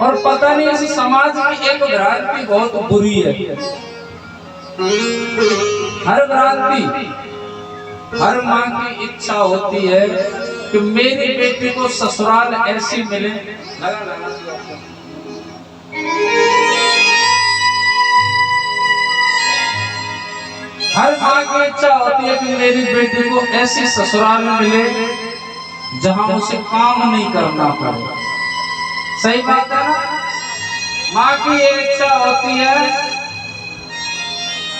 और पता नहीं इस समाज की एक भ्रांति बहुत बुरी है। हर भ्रांति, हर माँ की इच्छा होती है कि मेरी बेटी को ससुराल ऐसी मिले। हर माँ की इच्छा होती है कि मेरी बेटी को ऐसी ससुराल मिले जहां उसे काम नहीं करना पड़े। सही बात है ना? माँ की ये इच्छा होती है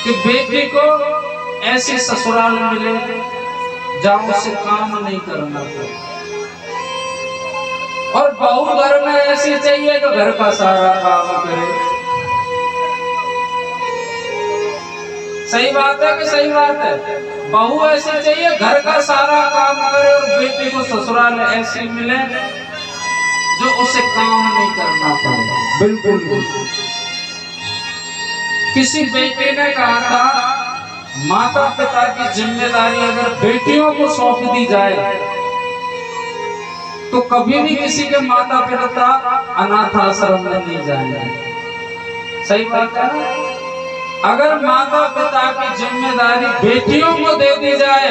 कि बेटी को ऐसी ससुराल मिले जहां उसे काम नहीं करना पड़े। और बहू घर में ऐसी चाहिए कि घर का सारा काम करे। सही बात है कि सही बात है? बहू ऐसी चाहिए घर का सारा काम करे और बेटी को ससुराल ऐसी मिले जो उसे काम नहीं करना पड़े। बिल्कुल बिल्कुल। किसी बेटे ने कहा था माता पिता की जिम्मेदारी अगर बेटियों को सौंप दी जाए तो कभी भी किसी के माता पिता अनाथ आश्रम में नहीं जाएंगे। सही बात है? अगर माता पिता की जिम्मेदारी बेटियों को दे दी जाए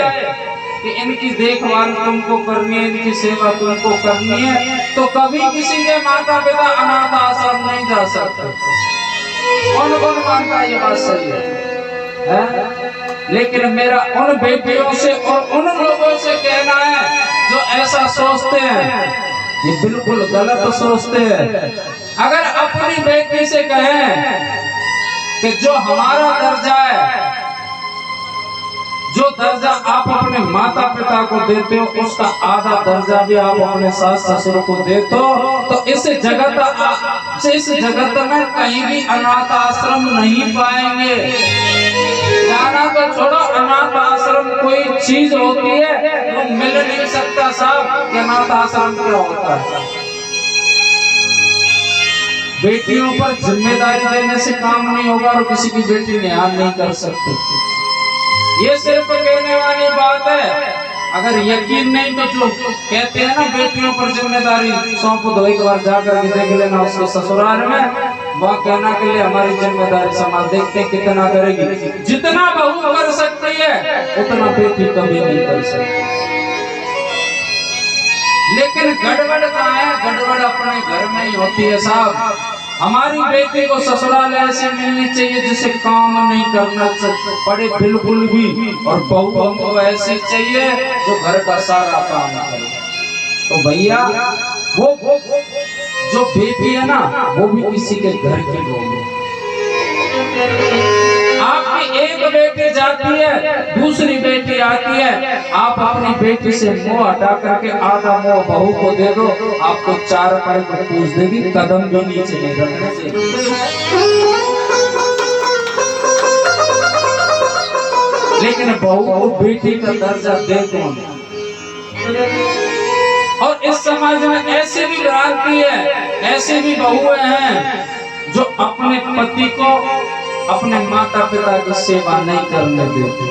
कि इनकी देखभाल तुमको करनी है, इनकी सेवा तुमको करनी है, तो कभी किसी के माता पिता अनाथ आश्रम नहीं जा सकते। कौन कौन मानता है ये बात सही है? लेकिन मेरा उन बेटियों से और उन लोगों से कहना है जो ऐसा सोचते हैं, ये बिल्कुल गलत सोचते हैं। अगर अपनी बेटी से कहें कि जो हमारा दर्जा है, जो दर्जा आप अपने माता पिता को देते हो उसका आधा दर्जा भी आप अपने सास ससुर को देते हो, तो इस जगत में कहीं भी अनाथ आश्रम नहीं पाएंगे। जाना तो छोड़ो, अनाथ आश्रम कोई चीज होती है वो मिल नहीं सकता साहब कि अनाथ आश्रम क्या होता है। बेटियों पर जिम्मेदारी देने से काम नहीं होगा और किसी की बेटी न्याय नहीं कर सकती। ये सिर्फ कहने वाली बात है। अगर यकीन नहीं तो जो कहते हैं ना बेटियों पर जिम्मेदारी सौंप दो, एक बार जाकर के देख लेना उसके ससुराल में, वह कहना के लिए हमारी जिम्मेदारी समाज देखते हैं कितना करेगी। जितना बहू कर सकती है उतना बेटी कभी नहीं कर सकती। लेकिन गड़बड़ कहाँ है? गड़बड़ अपने घर में ही होती है साहब। हमारी बेटी को ससुराल ऐसी मिलनी चाहिए जिसे काम नहीं करना पड़े बिल्कुल भी, और बहू हमको ऐसी चाहिए जो घर का सारा काम करे। तो भैया वो जो बेटी है ना वो भी किसी के घर की बहू है। आपकी एक बेटी जाती है, दूसरी बेटी आती है, आप अपनी बेटी से मुंह हटा करके आधा मुंह बहू को दे दो, आपको 4 पैर को पूछ देगी, कदम भी नीचे नहीं रखने से। लेकिन बहू को बेटी का दर्जा दे दो। और इस समाज में ऐसी भी भ्रांति है, ऐसी भी बहुएं हैं जो अपने पति को अपने माता पिता की सेवा नहीं करने देते।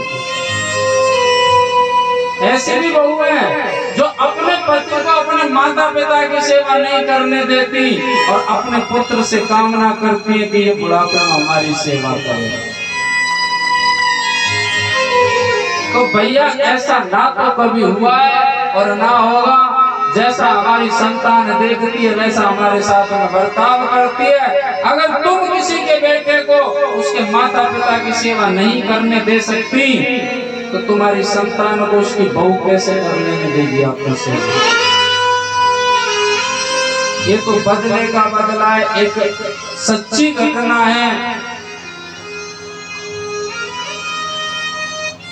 ऐसी भी बहुएं हैं जो अपने पति को अपने माता पिता की सेवा नहीं करने देती और अपने पुत्र से कामना करती है कि ये बुढ़ापे में हमारी सेवा करे। तो भैया ऐसा ना तो कभी हुआ है और ना होगा। जैसा हमारी संतान देखती है वैसा हमारे साथ में बर्ताव करती है। अगर तुम किसी के बेटे को उसके माता पिता की सेवा नहीं करने दे सकती तो तुम्हारी संतान को उसकी बहू कैसे करने में देगी आपको सेवा? ये तो बदले का बदला है, एक सच्ची घटना है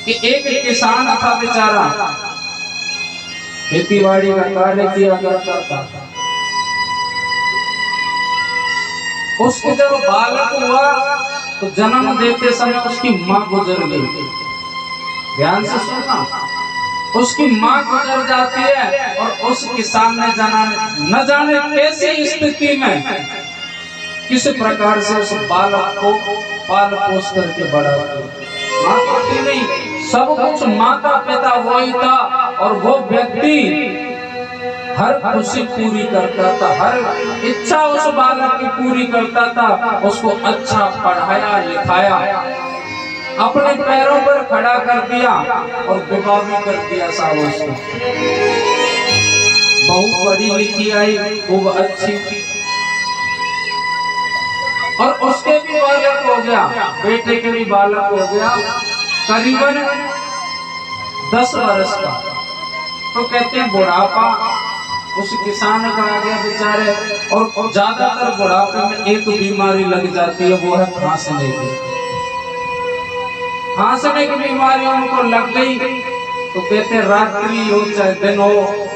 कि एक किसान था बेचारा, खेती बाड़ी का कार्य किया करता था। उसको जब बालक हुआ तो जन्म देते समय उसकी माँ गुजर गई। ध्यान से सुनना, उसकी माँ गुजर जाती है और उस किसान ने न जाने कैसी स्थिति में किस प्रकार से उस बालक को पाल पोस करके बड़ा किया। माँ होती नहीं, सब कुछ माता पिता वही था और वो व्यक्ति हर खुशी पूरी करता था, हर इच्छा उस बालक की पूरी करता था, उसको अच्छा पढ़ाया लिखाया, अपने पैरों पर खड़ा कर दिया और विवाह भी कर दिया साहब उसको। बहुत बड़ी लिखी आई, खूब अच्छी थी, और उसके भी बालक हो गया, बेटे के भी बालक हो गया करीबन 10 वर्ष का। तो कहते हैं बुढ़ापा उस किसान का आ गया बेचारे, और ज्यादातर बुढ़ापे में एक बीमारी लग जाती है, वो है खांसने की। खांसने की बीमारी उनको लग गई, तो कहते हैं रात्रि हो चाहे दिन हो,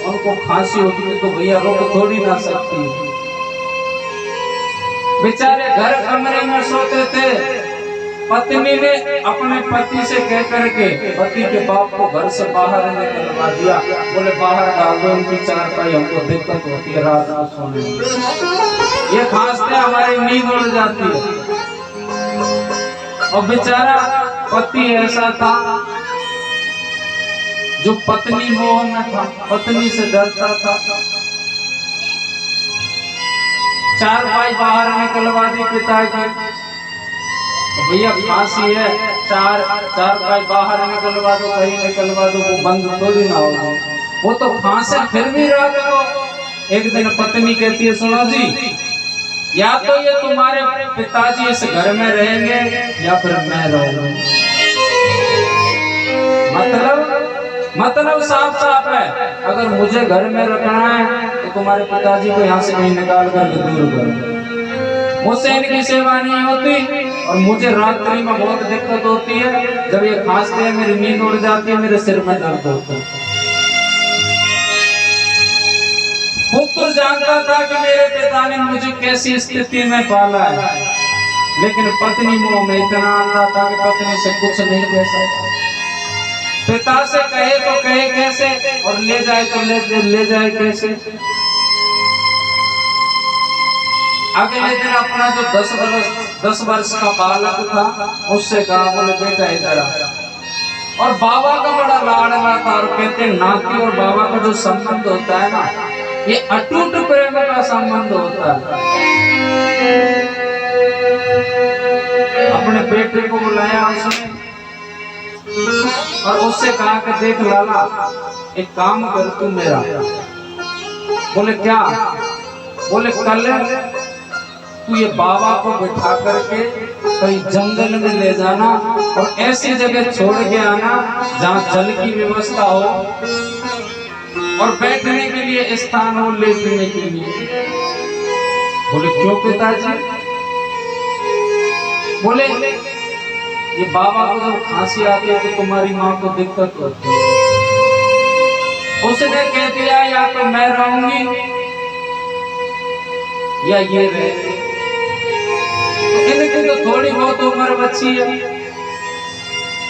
उनको खांसी होती है तो भैया रोक थोड़ी ना सकती। बेचारे घर कमरे में सोते थे, पत्नी ने अपने पति से कह करके पति के बाप को घर से बाहर निकलवा दिया, बोले बाहर डाल दो इनकी चारपाई, हमको दिक्कत होती है रात को सोने में, ये खांसते हमारी नींद उड़ जाती है। और बेचारा पति ऐसा था जो पत्नी मोह में था, पत्नी से डरता था, चारपाई बाहर निकलवा दी पिता की, तो भैया फांसी है, चारपाई बाहर निकलवा दो, कहीं निकलवा दो, वो बंद थोड़ी ना होगा, वो तो फांसे फिर भी रात को। एक दिन पत्नी कहती है सुनो जी, या तो ये तुम्हारे पिताजी इस घर में रहेंगे या फिर मैं रहूंगा। मतलब साफ साफ है, अगर मुझे घर में रखना है तो तुम्हारे पिताजी को यहाँ से कहीं निकाल कर दूर करो, मुझसे इनकी सेवा नहीं होती, और मुझे रात्रि में बहुत दिक्कत होती है, जब ये खांसते हैं मेरी नींद उड़ जाती है, मेरे सिर में दर्द होता है। पुत्र जानता था कि मेरे पिता ने मुझे कैसी स्थिति में पाला है, लेकिन पत्नी मोह में इतना अंधा था कि पत्नी से कुछ नहीं कह सकता। पिता से कहे तो कहे कैसे, और ले जाए तो ले जाए कैसे। अगले दिन अपना जो 10 वर्ष का बालक था उससे कहा, बोले बेटा इधर आ, और बाबा का बड़ा लाडला था, और कहते नाती और बाबा का जो संबंध होता है ना, ये अटूट प्रेम का संबंध होता है। अपने बेटे को बुलाया उसने और उससे कहा कि देख लाला, एक काम कर तू मेरा। बोले क्या? बोले कल तू ये बाबा को बिठा करके कहीं जंगल में ले जाना और ऐसी जगह छोड़ के आना जहाँ जल की व्यवस्था हो और बैठने के लिए स्थान हो, लेटने के लिए। बोले क्यों पिताजी? बोले ये बाबा को जब खांसी आती है तो तुम्हारी माँ को दिक्कत होती है। उसने कह दिया या तो मैं रहूंगी या ये रहेगी। इनकी तो थोड़ी बहुत उम्र बची है,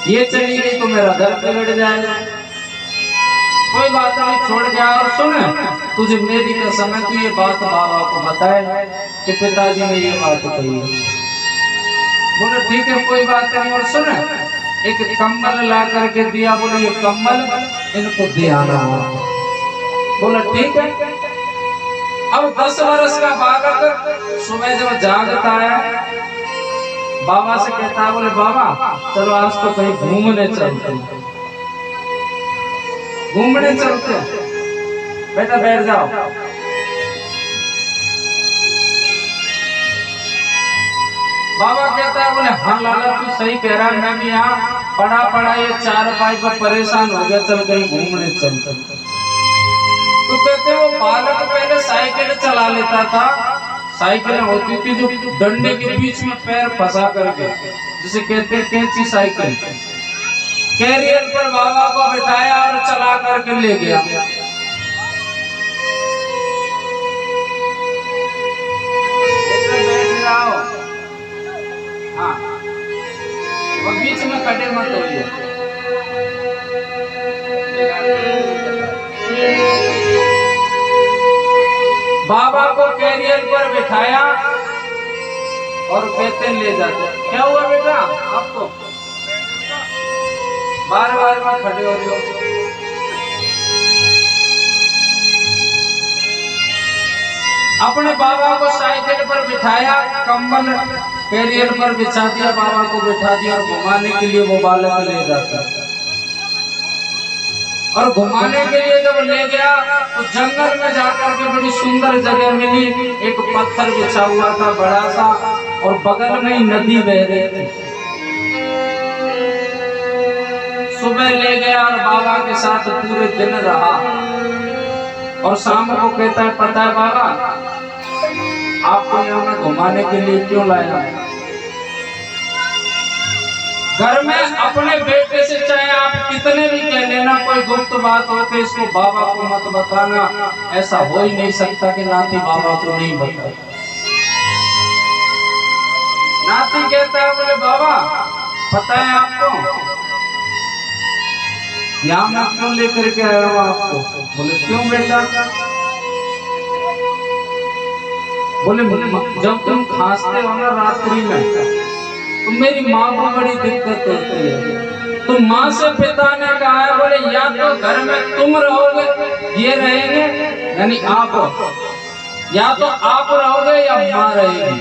ये चली गई तो मेरा घर बिगड़ जाएगा। कोई बात नहीं, छोड़ गया। और सुन, तुझे मेरी कसम है, तू ये बात बाबा को बताए कि पिताजी ने ये बात कही है। बोले ठीक है कोई बात नहीं। और सुन, एक कम्बल ला करके दिया, बोले ये कम्बल इनको दे आना। बोला ठीक है। अब 10 वर्ष का बालक सुबह जब जागता है, बाबा से कहता है, बोले बाबा चलो आज तो कहीं घूमने चलते हैं। घूमने चलते हैं, बेटा बैठ जाओ। बाबा कहता है, बोले हाँ लाला तू सही कह रहा है, मैं भी यहाँ पढ़ा ये 4 पाई पर परेशान हो गया, चल कहीं घूमने चलते। तो कहते वो बालक पहले साइकिल चला लेता था। साइकिल होती थी जो डंडे के बीच में पैर फंसा करके, जिसे कहते हैं कैंची साइकिल। कैरियर पर बाबा को बिठाया और चला करके ले गया। बैठ जाओ, हाँ, और बीच में खड़े मत होइए। बाबा को कैरियर पर बिठाया और कहते ले जाते। क्या हुआ बेटा आपको? बार बार खड़े हो रहे हो। अपने बाबा को साइकिल पर बिठाया, कंबल कैरियर पर बिछा दिया, बाबा को बिठा दिया और घुमाने के लिए वो बालक ले जाता। और घुमाने के लिए जब ले गया तो जंगल में जाकर के बड़ी सुंदर जगह मिली, एक पत्थर बिछा हुआ था बड़ा सा और बगल में ही नदी बह रही थी। सुबह ले गया और बाबा के साथ पूरे दिन रहा और शाम को कहता है, पता है बाबा आपको यहाँ मैं घुमाने के लिए क्यों लाया? घर में अपने बेटे से चाहे आप कितने भी कह लेना, कोई गुप्त बात हो के इसको बाबा को मत बताना, ऐसा हो ही नहीं सकता कि नाती बाबा को नहीं बताए। नाती कहता है, बोले बाबा पता है आपको यहाँ मैं क्यों लेकर के आया हूँ आपको? बोले क्यों बेटा? बोले जब तुम खांसते हो ना रात्रि में तो मेरी माँ को बड़ी दिक्कत होती है, तो माँ से पिता ने कहा है, बोले या तो घर में तुम रहोगे, ये रहेंगे यानी आप, या तो आप रहोगे या माँ रहेगी।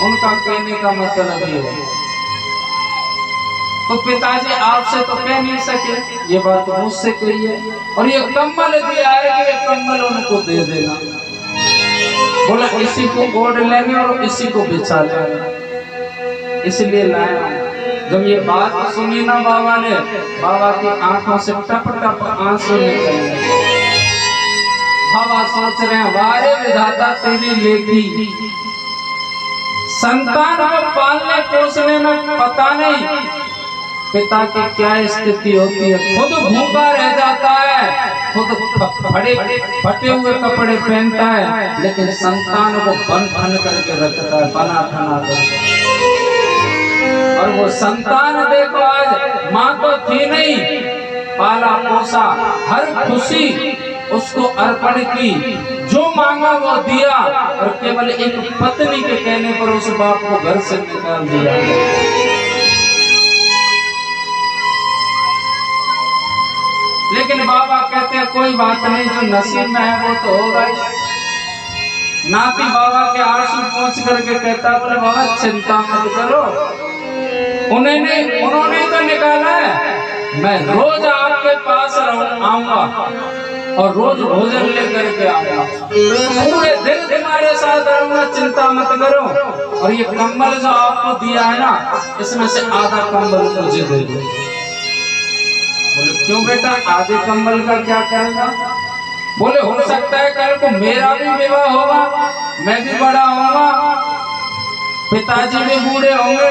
उनका कहने का मतलब ये है। तो पिताजी आपसे तो कह नहीं सके, ये बात मुझसे कही है और ये कम्बल दिया है कि ये कम्बल उनको दे देना। बोला इसी को ओढ़ लेंगे और इसी को बिछा लेंगे, इसलिए लाया। जब ये बात सुनी ना बाबा ने, बाबा की आंखों से टप टप आंसू निकल गए। बाबा सोच रहे हैं, वारे विधाता तेरी लेकी, संतान को पालने पोसने में पता नहीं पिता की क्या स्थिति होती है। खुद भूखा रह जाता है, खुद फटे हुए कपड़े पहनता है, लेकिन संतान को बन ठन करके रखता है, बना ठना करके। और वो संतान देखो आज माँ तो थी नहीं, पाला पोसा, हर खुशी उसको अर्पण की, जो मांगा वो दिया, और केवल एक पत्नी के कहने पर उस बाप को घर से निकाल दिया। लेकिन बाबा कहते हैं कोई बात नहीं, जो नसीब में है वो तो होगा ही। नाती बाबा के आंसू पहुंच करके कहता, बोले बाबा चिंता मत करो, उन्होंने तो निकाला है, मैं रोज आपके पास आऊंगा और रोज भोजन लेकर के आऊंगा, पूरे दिन तुम्हारे साथ रहूंगा, चिंता मत करो। और ये कंबल जो आपको दिया है ना, इसमें से आधा कंबल मुझे दे दो। बोले क्यों बेटा, आधे कंबल का क्या करेगा? बोले हो सकता है कल को मेरा भी विवाह होगा, मैं भी बड़ा होऊंगा, पिताजी भी बूढ़े होंगे,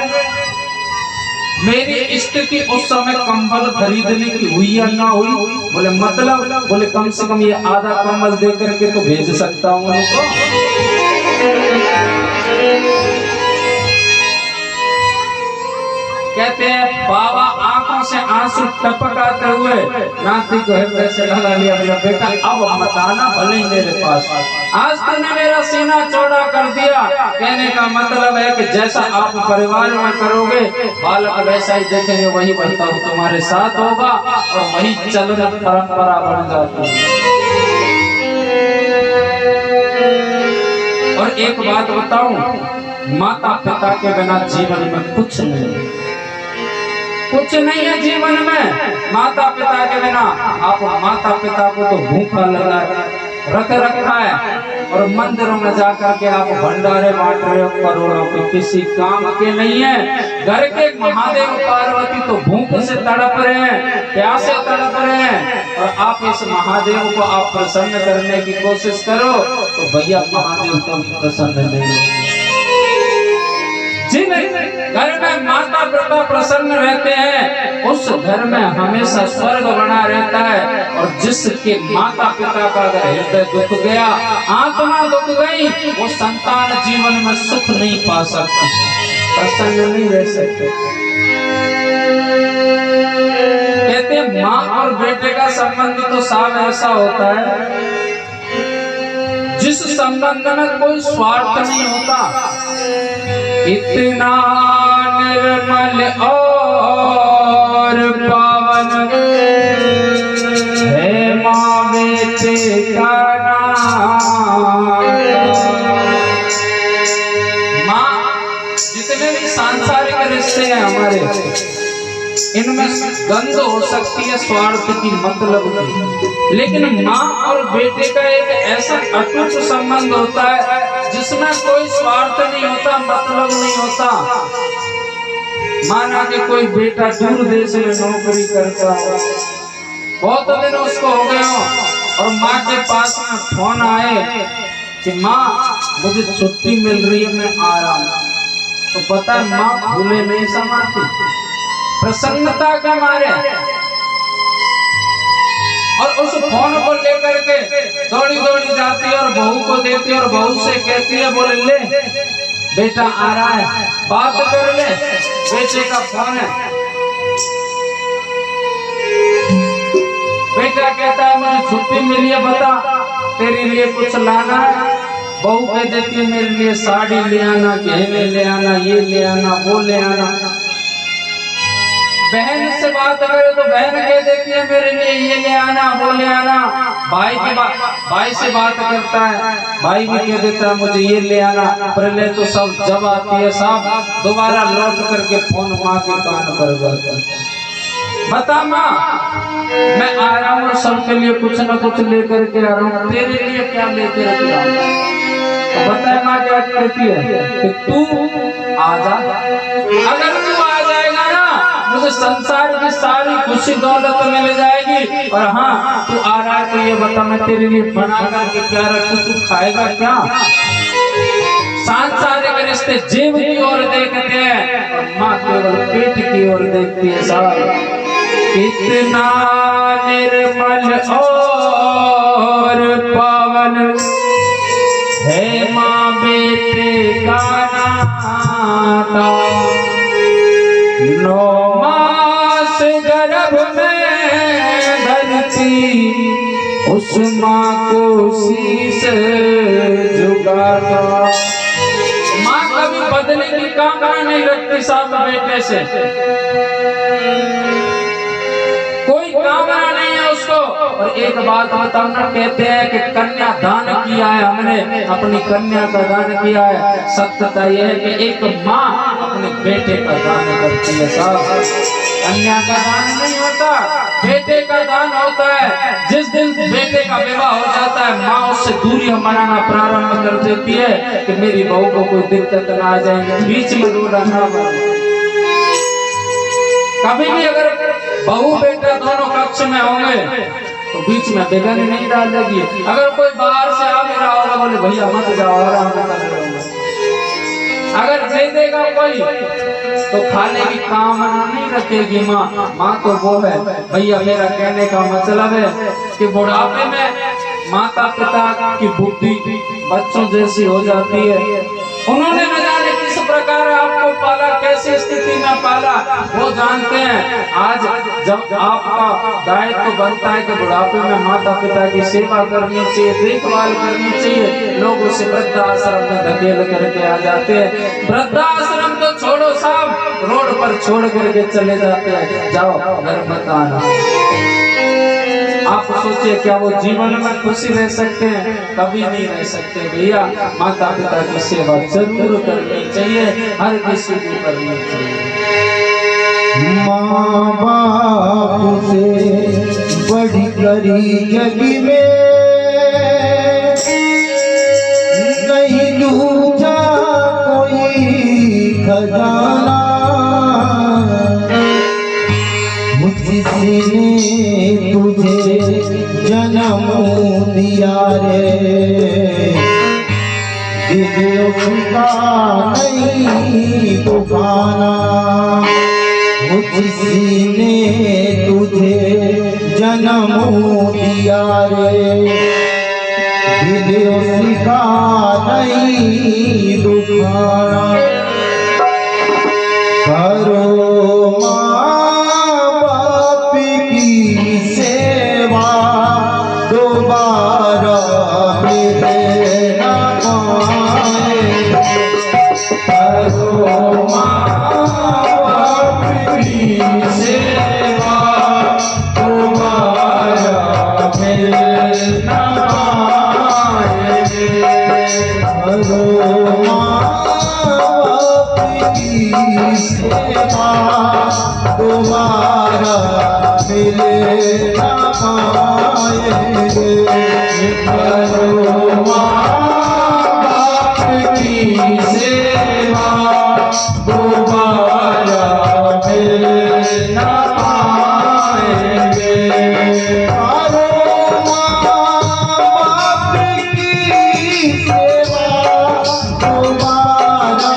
मेरी स्थिति उस समय कंबल खरीदने की हुई या ना हुई। बोले मतलब? बोले कम से कम ये आधा कंबल दे करके तो भेज सकता हूँ उनको। कहते हैं बाबा आंखों से आंसू टपकाते हुए नाती को हृदय से लगा लिया, बोला बेटा अब मत आना, भले ही मेरे पास, आज तूने मेरा सीना चौड़ा कर दिया। कहने का मतलब है कि जैसा आप परिवार में करोगे, बालक वैसा ही देखेंगे, वही बर्ताव तुम्हारे साथ होगा और वही चलन परंपरा बन जाती है। और एक बात बताऊं, माता पिता के बिना जीवन में कुछ नहीं है जीवन में। माता पिता के बिना आप माता पिता को तो भूखा लगा रख रखा है और मंदिरों में जाकर के आप भंडारे बांट रहे हो करोड़ों के, किसी काम के नहीं है। घर के महादेव पार्वती तो भूख से तड़प रहे हैं, प्यासे तड़प रहे हैं, और आप इस महादेव को आप प्रसन्न करने की कोशिश करो तो भैया महादेव को भी प्रसन्न नहीं होंगे। जिन घर में माता पिता प्रसन्न रहते हैं, उस घर में हमेशा स्वर्ग बना रहता है। और जिसके माता पिता का अगर हृदय दुख गया, आत्मा दुख गई, वो संतान जीवन में सुख नहीं पा सकती, प्रसन्न नहीं रह सकते। कहते माँ और बेटे का संबंध तो साफ ऐसा होता है जिस संबंध में कोई स्वार्थ नहीं होता। इतना निर्मल और पावन है माँ बेटे का नाम। जितने भी सांसारिक रिश्ते हैं हमारे, इनमें गंध हो सकती है स्वार्थ की, मतलब की, लेकिन माँ और बेटे का एक ऐसा अटूट संबंध होता है जिसमें कोई स्वार्थ नहीं होता, मतलब नहीं होता। माना कि कोई बेटा दूर देश में नौकरी करता हो, बहुत दिन उसको हो गए हो, और माँ के पास में फोन आए कि माँ मुझे छुट्टी मिल रही है, मैं आ रहा हूँ, तो पता है माँ भूले नहीं समाती, प्रसन्नता के मारे, और उस फोन को लेकर के दौड़ी दौड़ी जाती है और बहू को देती है और बहू से कहती है, बोले ले बेटा आ रहा है, बात कर ले, बेटे का फोन है। बेटा कहता है मुझे छुट्टी मिली है, बता तेरे लिए कुछ लाना है। बहू कह देती है मेरे लिए साड़ी ले आना, गहने ले आना, ये ले आना, वो ले आना। बहन से बात करे तो बहन कह देती है मेरे लिए ये ले आना, वो ले आना। भाई से बात करता है, भाई भी कह देता है मुझे ये ले आना। पहले तो सब जब आती है सब दोबारा लौट करके फोन माँ के कान पर जाता है, बता माँ मैं आ रहा हूँ और सबके लिए कुछ न कुछ लेकर के आ रहा हूँ, तेरे लिए क्या लेकर के आऊंगा? तो बताए माँ क्या कहती है कि तू आ जा, अगर तू आ जाएगा ना मुझे संसार की सारी खुशी दौलत मिल जाएगी, और हाँ तू आ रहा है तो ये बता मैं तेरे लिए बना करके क्या रखूं, तू खाएगा क्या? सांसारिक रिश्ते जीव की ओर देखते हैं और माँ केवल पेट की ओर देखती है। साहब कितना निर्मल और पावन है माँ बेटे का नाता, 9 मास गर्भ में धरती उस माँ को शीश झुकाता। माँ कभी बदले की कामना नहीं रखती साहब बेटे से, कोई कामना नहीं है उसको। और एक बात बताना, कहते हैं कि कन्या दान किया है हमने, अपनी कन्या का दान किया है। सत्यता यह है कि एक माँ अपने बेटे का दान करती है साहब, कन्या का दान नहीं होता, बेटे का दान होता है। जिस दिन बेटे का विवाह हो जाता है माँ उससे दूरी मनाना प्रारंभ कर देती है कि मेरी बहू को कोई दिक्कत ना आ जाएगी, बीच में रोना ना बने। कभी भी अगर बहू बेटा दोनों कक्ष में होंगे तो बीच में बेगानी नहीं डालेगी। अगर कोई बाहर से आ भी रहा होगा बोले भैया मत जाओ, आराम कर, अगर दे देगा कोई तो खाने की कामना नहीं रखेगी माँ। माँ तो वो है भैया, मेरा कहने का मतलब है कि बुढ़ापे में माता पिता की बुद्धि बच्चों जैसी हो जाती है। उन्होंने न जाने किस प्रकार आपको पाला, कैसी स्थिति में पाला, वो जानते हैं। आज जब आपका दायित्व बनता है कि बुढ़ापे में माता पिता की सेवा करनी चाहिए, देखभाल करनी चाहिए, लोग उसे वृद्धाश्रम में धकेल करके आ जाते हैं। वृद्धाश्रम तो छोड़ो साहब, रोड पर छोड़ करके चले जाते हैं, जाओ घर मत आना। आप सोचिए क्या वो जीवन में खुशी रह सकते हैं? कभी नहीं रह सकते भैया। माता पिता की सेवा जरूर करनी चाहिए, हर किसी को करनी चाहिए। माँ बाप से बड़ी करी जग में नहीं दूजा कोई खजाना, मुझसे तुझे जन्म दिया रे, उसका नहीं दुखाना, मुझसे तुझे जन्म दिया रे, दिल उसका नहीं दुखाना। करो Oh मिले ना पाएंगे। करो माँ बाप की सेवा, दोबारा मिल ना पाएंगे। करो माँ बाप की सेवा, दोबारा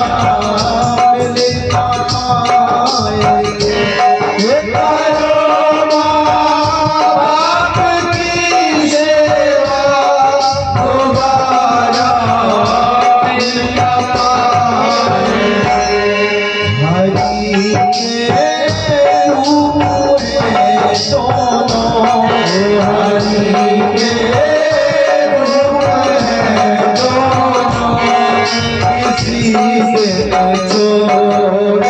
मिल ना पाएंगे। करो माँ बाप की सेवा, दोबारा मिल ना पाएंगे। हरि के रूप में दोनों, हरि के रूप में दोनों, किसी दिन छोड़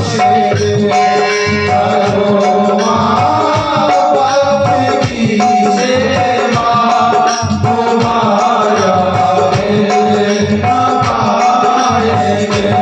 जाएंगे। करो माँ बाप की सेवा, दोबारा मिल ना पाएंगे।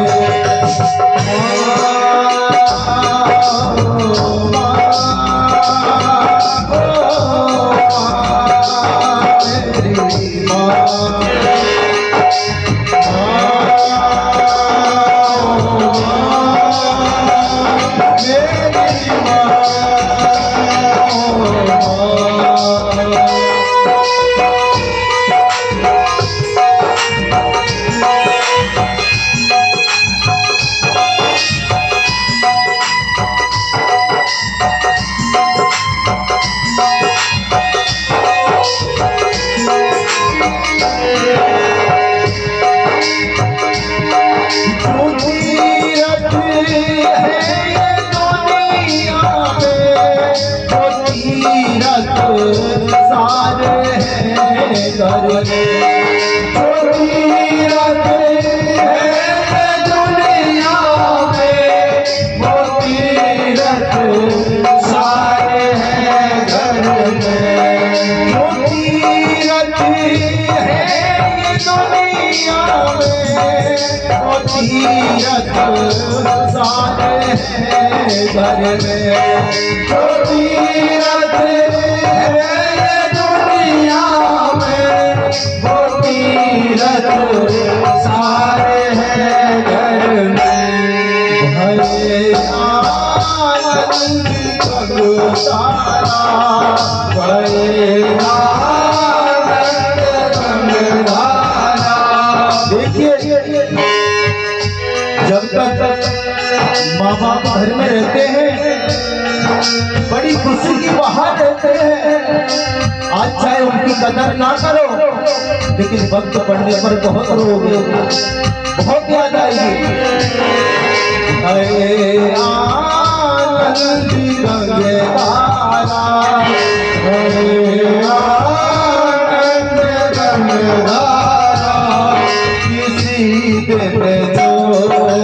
घर में जो तीरथ है दुनिया में, वो तीरथ सारे हैं घर में। भले आनंद जग सारा, भले आनंद गंगाधारा। देखिए, जब तक माँ बाप घर में रहते हैं बड़ी खुशी की बहार रहते हैं। आज चाहे उनकी कदर ना करो, लेकिन वक्त पड़ने पर बहुत रोगे, बहुत याद आएगी। अरे आनंद गंगाधारा, अरे आनंद गंगाधारा, किसी दिन छोड़े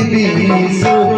भी सुख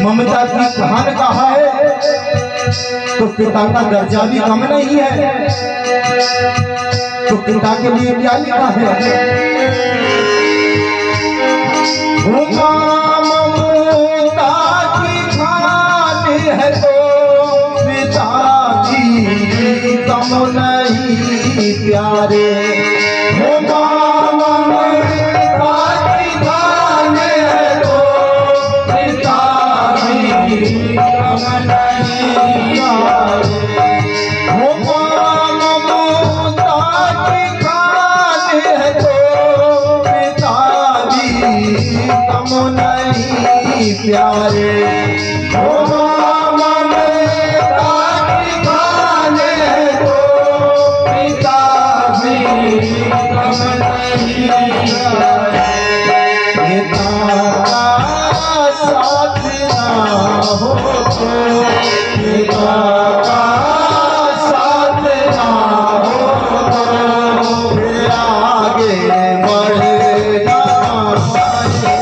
ममता की कहान कहा है तो पिता का दर्जा भी कम नहीं है। तो पिता के लिए क्या लिखा है? ममता की कहान है तो पिता भी कम नहीं प्यारे। प्यारे पिता भी कम नहीं पिता का साथ ना हो तो पिता का साथ ना हो तो फिर आगे बढ़ ना पाएंगे।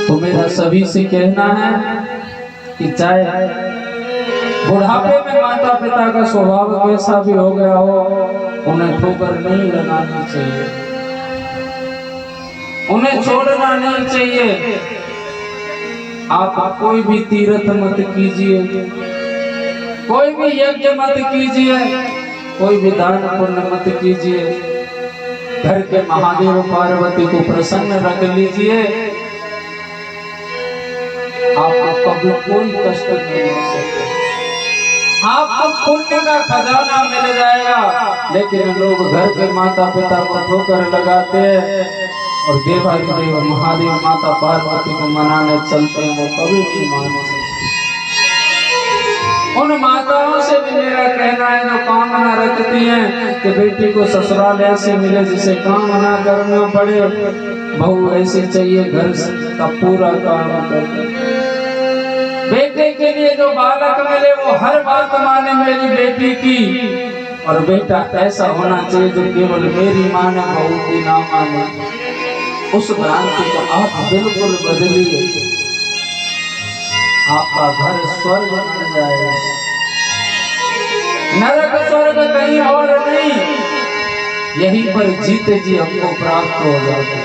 तो मेरा सभी से कहना है कि चाहे बुढ़ापे में माता पिता का स्वभाव कैसा भी हो गया हो, उन्हें ठोकर नहीं लगानी चाहिए, उन्हें छोड़ना नहीं चाहिए। आप कोई भी तीर्थ मत कीजिए, कोई भी यज्ञ मत कीजिए, कोई भी दान पुण्य मत कीजिए, घर के महादेव पार्वती को प्रसन्न रख लीजिए, आपको कभी कोई कष्ट नहीं हो सकता। आपको पुण्य का खजाना मिल जाएगा। लेकिन लोग घर के माता पिता को ठोकर लगाते हैं और देवाधिदेव महादेव माता पार्वती को मनाने चलते हैं, वो कभी नहीं मान सकते। उन माताओं से भी मेरा कहना है जो कामना रखती हैं कि बेटी को ससुराल ऐसे मिले जिसे काम ना करना पड़े, बहू ऐसे चाहिए घर का पूरा काम करे। बेटे के लिए जो बालक मिले वो हर बात माने मेरी बेटी की, और बेटा ऐसा होना चाहिए जो केवल मेरी माने बहू की ना माने। उस भ्रांति को आप बिल्कुल बदलिए, आपका घर स्वर्ग बन जाएगा। नरक स्वर्ग कहीं और नहीं, यहीं पर जीते जी हमको प्राप्त हो जाएगा।